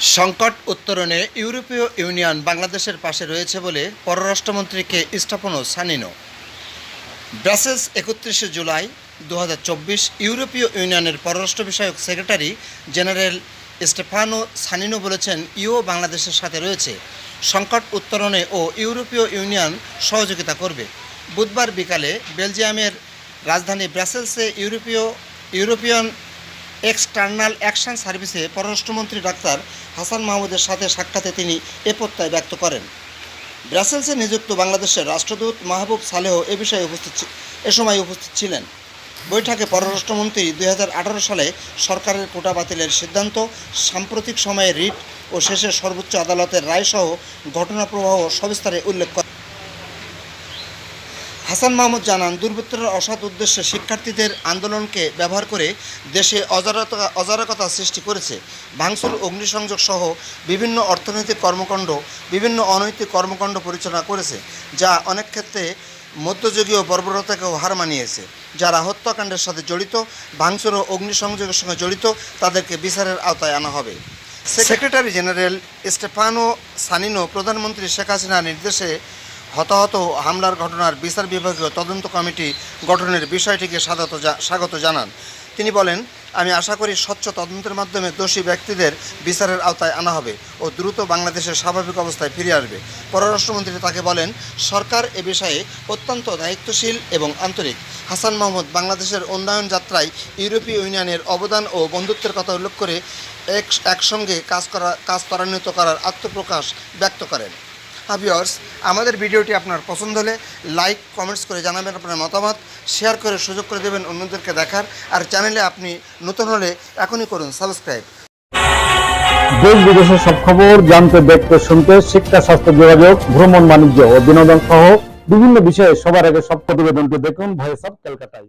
সংকট উত্তরণে ইউরোপীয় ইউনিয়ন বাংলাদেশের পাশে রয়েছে বলে পররাষ্ট্রমন্ত্রীকে স্টাফানো সানিনো। ব্রাসেলস ৩১ জুলাই ২০২৪। ইউরোপীয় ইউনিয়নের পররাষ্ট্র বিষয়ক সেক্রেটারি জেনারেল স্টেফানো সানিনো বলেছেন, ইউ বাংলাদেশের সাথে রয়েছে, সংকট উত্তরণে ও ইউরোপীয় ইউনিয়ন সহযোগিতা করবে। বুধবার বিকালে বেলজিয়ামের রাজধানী ব্রাসেলসে ইউরোপিয়ান এক্সটার্নাল অ্যাকশন সার্ভিসে পররাষ্ট্রমন্ত্রী ডাক্তার হাসান মাহমুদের সাথে সাক্ষাতে তিনি এ প্রত্যয় ব্যক্ত করেন। ব্রাসেলসে নিযুক্ত বাংলাদেশের রাষ্ট্রদূত মাহবুব সালেহ এ সময় উপস্থিত ছিলেন। বৈঠকে পররাষ্ট্রমন্ত্রী ২০১৮ সালে সরকারের কোটা বাতিলের সিদ্ধান্ত, সাম্প্রতিক সময়ে রিট ও শেষে সর্বোচ্চ আদালতের রায়সহ ঘটনাপ্রবাহ সবিস্তারে উল্লেখ করেন। হাসান মাহমুদ জানান, দুর্বৃত্তরা অসৎ উদ্দেশ্যে শিক্ষার্থীদের আন্দোলনকে ব্যবহার করে দেশে অরাজকতা সৃষ্টি করেছে। ভাঙচুর, অগ্নিসংযোগ সহ বিভিন্ন অর্থনৈতিক কর্মকাণ্ড, বিভিন্ন অনৈতিক কর্মকাণ্ড পরিচালনা করেছে, যা অনেক ক্ষেত্রে মধ্যযুগীয় বর্বরতাকেও হার মানিয়েছে। যারা হত্যাকাণ্ডের সাথে জড়িত, ভাঙচুর ও অগ্নিসংযোগের সঙ্গে জড়িত, তাদেরকে বিচারের আওতায় আনা হবে। সেক্রেটারি জেনারেল স্টেফানো সানিনো প্রধানমন্ত্রী শেখ হাসিনার নির্দেশে হতাহত হামলার ঘটনার বিচার বিভাগীয় তদন্ত কমিটি গঠনের বিষয়টিকে স্বাগত জানান। তিনি বলেন, আমি আশা করি স্বচ্ছ তদন্তের মাধ্যমে দোষী ব্যক্তিদের বিচারের আওতায় আনা হবে ও দ্রুত বাংলাদেশের স্বাভাবিক অবস্থায় ফিরে আসবে। পররাষ্ট্রমন্ত্রী তাকে বলেন, সরকার এ বিষয়ে অত্যন্ত দায়িত্বশীল এবং আন্তরিক। হাসান মাহমুদ বাংলাদেশের উন্নয়ন যাত্রায় ইউরোপীয় ইউনিয়নের অবদান ও বন্ধুত্বের কথা উল্লেখ করে একসঙ্গে কাজ ত্বরান্বিত করার আত্মপ্রকাশ ব্যক্ত করেন। ভিউয়ার্স, আমাদের ভিডিওটি আপনার পছন্দ হলে লাইক, কমেন্টস করে জানাবেন আপনার মতামত, শেয়ার করে সুযোগ করে দেবেন অন্যদেরকে দেখার। আর চ্যানেলে আপনি নতুন হলে এখনই করুন সাবস্ক্রাইব। দেশ বিদেশের সব খবর জানতে, দেখতে, শুনতে, শিক্ষা, স্বাস্থ্য, যোগাযোগ, ভ্রমণ, বাণিজ্য ও বিনোদন সহ বিভিন্ন বিষয়ে সবার আগে সব প্রতিবেদনটি দেখুন ভয়েস অফ ক্যালকাটায়।